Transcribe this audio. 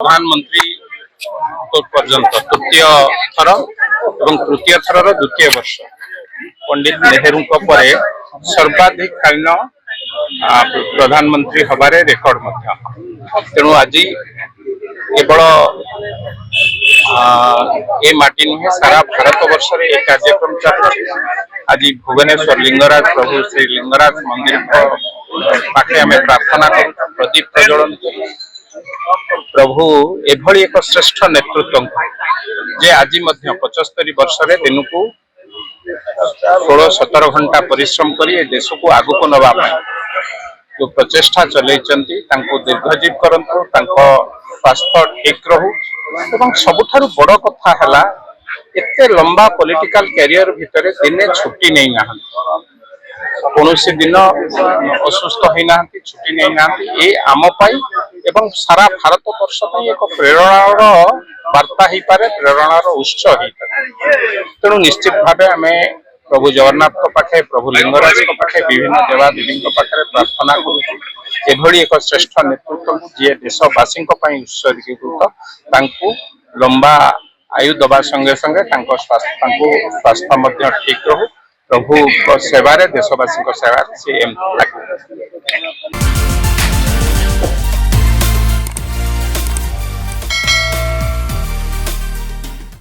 प्रधानमंत्री पर्यंत तृतीय थर एवं तृतीय थर द्वितीय वर्ष पंडित नेहरू सर्वाधिक कालीन प्रधानमंत्री हबारे रेकर्ड तेणु आज केवल ये माटी नुहे सारा भारत वर्ष रे एक कार्यक्रम चलुଛି। आज भुवनेश्वर लिंगराज प्रभु श्री लिंगराज मंदिर पाखे आम प्रार्थना कर प्रदीप प्रज्वलन प्रभु एभली एक श्रेष्ठ नेतृत्व जे आज 75 वर्ष दिन को 16-17 घंटा परिश्रम कर देश को आगु को नवा जो प्रचेषा चलती दीर्घजीव करंतु स्वास्थ्य ठीक रहू एवं सबुठारु बड़ कथा है एते लंबा पॉलिटिकल कैरियर भितर दिने छुट्टी नहीं ना कौन दिन असुस्थ होना छुट्टी नहीं ना ये आम एवं सारा भारत वर्ष एक प्रेरणार वार्ता हो पारे प्रेरणार उत्स हो पारे। तेणु निश्चित भाव आम प्रभु जगन्नाथ पाखे प्रभु लिंगराज पाखे विभिन्न देवादेवी पाखे प्रार्थना करूँ एक श्रेष्ठ नेतृत्व जी देशवासी उत्सर्गीकृत लंबा आयु दबा संगे संगे स्वास्थ्य ठीक रहू प्रभु सेवारे देशवासी सेवा सी एम लगे।